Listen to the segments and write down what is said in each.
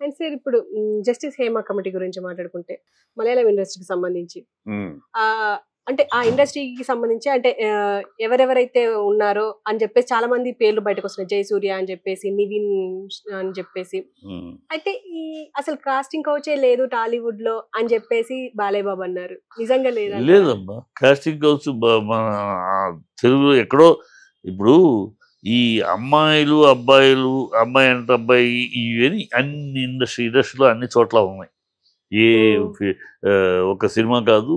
And sir ఇప్పుడు justice Hema committee గురించి మాట్లాడుకుంటే మలయాళం ఇండస్ట్రీకి సంబంధించి అంటే ఆ ఇండస్ట్రీకి సంబంధించి అంటే ఎవరెవరైతే ఉన్నారో అని చెప్పేసి చాలా మంది పేర్లు బయటకు వస్తున్నాయి. జయసూర్య అని చెప్పేసి, నివిన్ అని చెప్పేసి. అయితే ఈ అసలు కాస్టింగ్ కౌచే లేదు టాలీవుడ్ లో అని చెప్పేసి బాలయ్య బాబు అన్నారు. నిజంగా లేదమ్మా, కాస్టింగ్ కౌచ్ మన తెలుగులో ఎక్కడో. ఇప్పుడు ఈ అమ్మాయిలు అబ్బాయిలు, అమ్మాయి అంటే అబ్బాయి, ఇవన్నీ అన్ని ఇండస్ట్రీలో అన్ని చోట్ల ఉన్నాయి. ఏ ఒక సినిమా కాదు,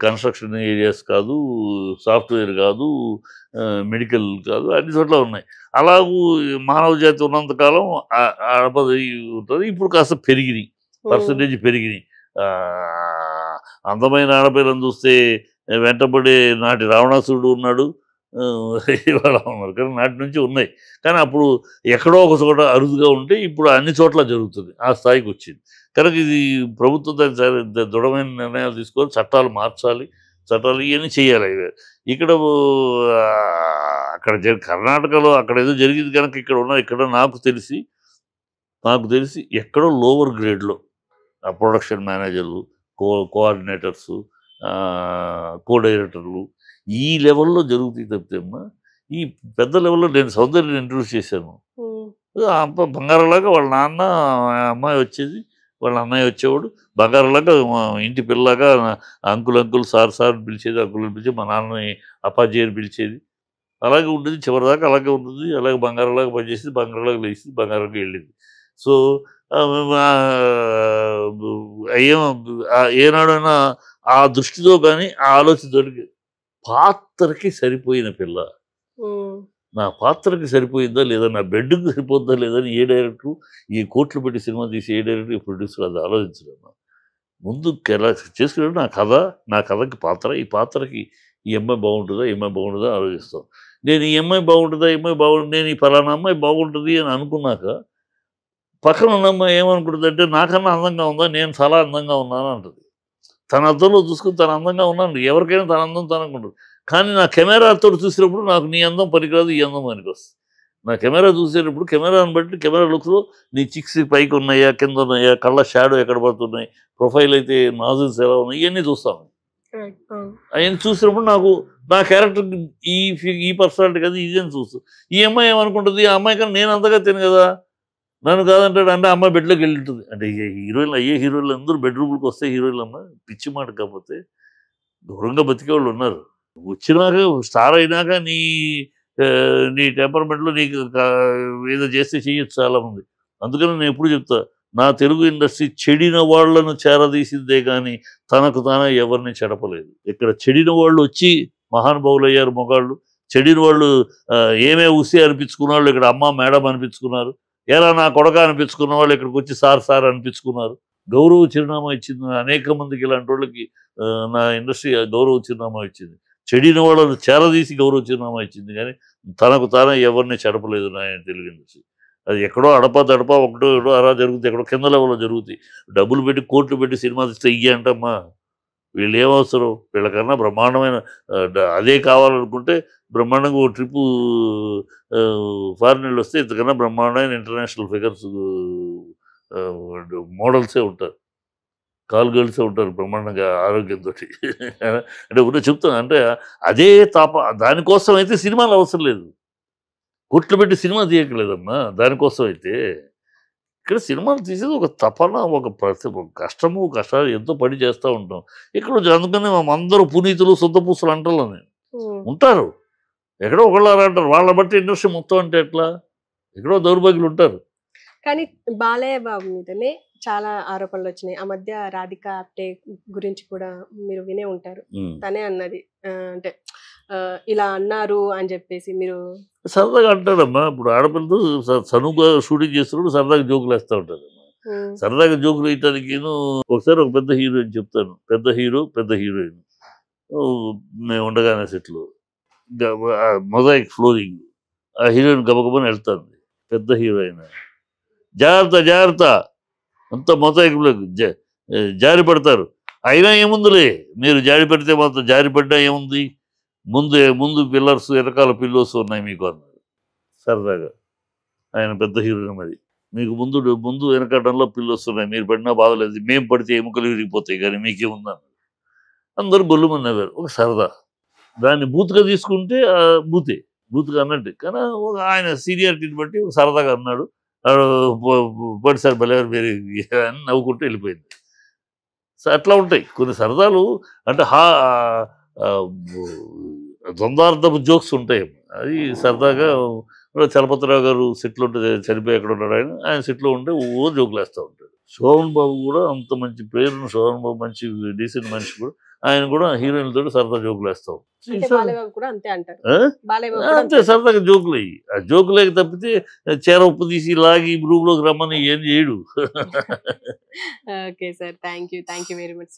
కన్స్ట్రక్షన్ ఏరియాస్ కాదు, సాఫ్ట్వేర్ కాదు, మెడికల్ కాదు, అన్ని చోట్ల ఉన్నాయి. అలాగూ మానవ జాతి ఉన్నంతకాలం ఆడపది ఉంటుంది. ఇప్పుడు కాస్త పెరిగినాయి, పర్సంటేజ్ పెరిగినాయి. అందమైన ఆడపిల్లని చూస్తే వెంటబడే నాటి రావణాసురుడు ఉన్నాడు, ఇవాళ ఉన్నారు. కానీ నాటి నుంచి ఉన్నాయి. కానీ అప్పుడు ఎక్కడో ఒక చోట అరుదుగా ఉంటే ఇప్పుడు అన్ని చోట్ల జరుగుతుంది, ఆ స్థాయికి వచ్చింది. కనుక ఇది ప్రభుత్వం దాని దృఢమైన నిర్ణయాలు తీసుకోవాలి, చట్టాలు మార్చాలి, చట్టాలు ఇవన్నీ చేయాలి. ఇక్కడ అక్కడ కర్ణాటకలో అక్కడ ఏదో జరిగింది కనుక ఇక్కడ నాకు తెలిసి ఎక్కడో లోవర్ గ్రేడ్లో ప్రొడక్షన్ మేనేజర్లు, కోఆర్డినేటర్సు, కో డైరెక్టర్లు ఈ లెవెల్లో జరుగుతాయి తప్పితే అమ్మా, ఈ పెద్ద లెవెల్లో నేను సౌందర్యని ఇంట్రడ్యూస్ చేశాను. అంత బంగారంలాగా వాళ్ళ నాన్న అమ్మాయి వచ్చేది, వాళ్ళ అన్నయ్య వచ్చేవాడు. బంగారంలాగా ఇంటి పిల్లలాగా అంకుల్ సార్ అని పిలిచేది, అంకుల్ని పిలిచేది. మా నాన్నని అప్పాజీ అని పిలిచేది. అలాగే ఉండేది చివరిదాకా, అలాగే ఉంటుంది. అలాగే బంగారంలాగా పనిచేసేది, బంగారంలాగా లేచేది, బంగారంగా వెళ్ళింది. సో ఏనాడైనా ఆ దృష్టితో కానీ ఆ ఆలోచనతో పాత్రకి సరిపోయిన పిల్ల, నా పాత్రకి సరిపోయిందా లేదా, నా బెడ్కి సరిపోద్దా లేదని ఏ డైరెక్టర్, ఈ కోట్లు పెట్టి సినిమా తీసి ఏ డైరెక్టర్, ఈ ప్రొడ్యూసర్ అది ఆలోచించడం. ముందు ఎలా చేసుకున్నాడు, నా కథకి పాత్ర, ఈ పాత్రకి ఈ అమ్మాయి బాగుంటుందా, ఈ అమ్మాయి బాగుంటుందా ఆలోచిస్తాం. నేను ఈ అమ్మాయి బాగుంటుందా, ఈ అమ్మాయి బాగుంటుంది, నేను ఈ ఫలానా అమ్మాయి బాగుంటుంది అని అనుకున్నాక పక్కన ఉన్న అమ్మాయి ఏమనుకుంటుంది అంటే, నాకన్నా అందంగా ఉందా, నేను చాలా అందంగా ఉన్నాను అంటుంది. తన అద్దంలో చూసుకుని తన అందంగా ఉన్నాను, ఎవరికైనా తన అందం తనకుంటుంది. కానీ నా కెమెరాతో చూసినప్పుడు నాకు నీ అందం పనికిరాదు, ఈ అందం పనికొస్తుంది. నా కెమెరా చూసేటప్పుడు కెమెరాని బట్టి, కెమెరా లుక్స్లో నీ చిక్స్ పైకి ఉన్నాయా, కింద ఉన్నాయా, కళ్ళ షాడో ఎక్కడ పడుతున్నాయి, ప్రొఫైల్ అయితే నాజిల్స్ ఎలా ఉన్నాయి, ఇవన్నీ చూస్తాను. అవన్నీ చూసినప్పుడు నాకు నా క్యారెక్టర్ ఈ పర్సనాలిటీ కదా ఇది అని చూస్తాను. ఈ అమ్మాయి ఏమనుకుంటుంది, ఆ అమ్మాయి కన్నా నేను అంతగా తిను కదా, నన్ను కాదంటాడు అంటే అమ్మాయి బెడ్లోకి వెళ్ళింటుంది. అంటే హీరోయిన్లు అందరూ బెడ్రూమ్లకు వస్తే హీరోయిన్లు అమ్మ పిచ్చి మాట. కాకపోతే దూరంగా బతికే వాళ్ళు ఉన్నారు. వచ్చినాక స్టార్ అయినాక నీ టెంపర్మెంట్లో నీకు ఏదో చేస్తే చేయొచ్చు చాలామంది. అందుకని నేను ఎప్పుడు చెప్తా, నా తెలుగు ఇండస్ట్రీ చెడిన వాళ్లను చేరదీసిందే కానీ తనకు తానే ఎవరిని చెడపలేదు. ఇక్కడ చెడిన వాళ్ళు వచ్చి మహానుభావులు అయ్యారు మొగాళ్ళు. చెడిన వాళ్ళు ఏమే ఉసి అనిపించుకున్న వాళ్ళు ఇక్కడ అమ్మ మేడం అనిపించుకున్నారు. ఎలా నా కొడక అనిపించుకున్న వాళ్ళు ఇక్కడికి వచ్చి సార్ అనిపించుకున్నారు. గౌరవ చిరునామా ఇచ్చింది అనేక మందికి. ఇలాంటి వాళ్ళకి నా ఇండస్ట్రీ గౌరవ చిరునామా ఇచ్చింది. చెడిన వాళ్ళను చేరదీసి గౌరవ చిరునామా ఇచ్చింది. కానీ తనకు తానే ఎవరిని చెడపలేదు నా తెలుగు ఇండస్ట్రీ. అది ఎక్కడో అడపా ఒకటో ఏడో అలా జరుగుతుంది, ఎక్కడో కింద లెవెల్లో జరుగుతాయి. డబ్బులు పెట్టి కోట్లు పెట్టి సినిమా తీస్తే ఇయ్య అంటమ్మా. వీళ్ళు ఏమవసరం, వీళ్ళకన్నా బ్రహ్మాండమైన అదే కావాలనుకుంటే బ్రహ్మాండంగా ఓ ట్రిప్పు ఫారిన్ వెళ్ళి వస్తే ఇంతకన్నా బ్రహ్మాండమైన ఇంటర్నేషనల్ ఫిగర్స్ మోడల్సే ఉంటారు, కాల్ గర్ల్సే ఉంటారు బ్రహ్మాండంగా ఆరోగ్యంతో. అంటే ఉన్న చెప్తాను అంటే అదే దానికోసం అయితే సినిమాలు అవసరం లేదు, కోట్లు పెట్టి సినిమా తీయట్లేదమ్మా. దానికోసం అయితే ఇక్కడ సినిమాలు తీసేది ఒక తపన, ఒక కష్టాలు ఎంతో పని చేస్తూ ఉంటాం. ఇక్కడ అందుకని అందరూ పునీతులు సొంత పూసలు అంటారు ఉంటారు. ఎక్కడో ఒకళ్ళు అలా అంటారు. వాళ్ళ బట్టి ఇండస్ట్రీ మొత్తం అంటే ఎట్లా, ఎక్కడో దౌర్భాగ్యులు ఉంటారు. కానీ బాలయ్య బాబు మీదనే చాలా ఆరోపణలు వచ్చినాయి. ఆ మధ్య రాధిక ఆప్టే గురించి కూడా మీరు వినే ఉంటారు. తనే అన్నది అంటే ఇలా అన్నారు అని చెప్పేసి. మీరు సరదాగా అంటాడమ్మా. ఇప్పుడు ఆడపిల్లతో చనువుగా షూటింగ్ చేస్తున్నప్పుడు సరదాగా జోకులు వేస్తూ ఉంటారు. సరదాగా జోకులు వేయటానికి ఒకసారి ఒక పెద్ద హీరోయిన్ చెప్తాను, పెద్ద హీరోయిన్ మేము ఉండగానే సెట్లో మొజాయిక్ ఫ్లోరింగ్, ఆ హీరోయిన్ గబగబని వెళ్తాను. పెద్ద హీరోయిన్ జాగ్రత్త అంతా మొజాయిక్ జారి పడతారు. అయినా ఏముందిలే, మీరు జారి పడితే మాత్రం జారి పడ్డా ఏముంది, ముందు పిల్లర్స్ వెనకాల పిల్లోస్ ఉన్నాయి మీకు అన్నారు సరదాగా. ఆయన పెద్ద హీరోయిన్. మరి మీకు ముందు వెనకటంలో పిల్లు వస్తున్నాయి, మీరు పడినా బాధలేదు, మేము పడితే ఎముకలు విరిగిపోతాయి కానీ మీకేముందన్నారు. అందరూ బొల్లుమని నవ్వారు. ఒక సరదా. దాన్ని బూత్‌గా తీసుకుంటే బూత్‌గా అన్నట్టు. కానీ ఆయన సీనియారిటీని బట్టి ఒక సరదాగా అన్నాడు. పోండి సార్ భలే మీరు అని నవ్వుకుంటూ వెళ్ళిపోయింది. సో అట్లా ఉంటాయి కొన్ని సరదాలు. అంటే ద్వంద్వార్థపు జోక్స్ ఉంటాయి. అది సరదాగా చలపతిరావు గారు సెట్‌లో ఉంటే చనిపోయి ఎక్కడ ఉన్నాడు ఆయన సెట్‌లో ఉంటే జోకులు వేస్తూ ఉంటాడు. శోభన్ బాబు కూడా అంత మంచి పేరున్న శోభన్ బాబు మంచి డీసెంట్ మనిషి కూడా ఆయన కూడా హీరోయిన్‌లతో సరదా జోకులు వేస్తాం. అంటే బాలయ్య బాబు కూడా అంతే అంటారు. బాలయ్య బాబు కూడా అంతే సరదాగా జోకులు అయ్యి. ఆ జోకులకి తప్పితే చీర ఉప్పు తీసి లాగి రూమ్‌లోకి రమ్మని ఏం చేయడు. Okay sir. Thank you very much sir.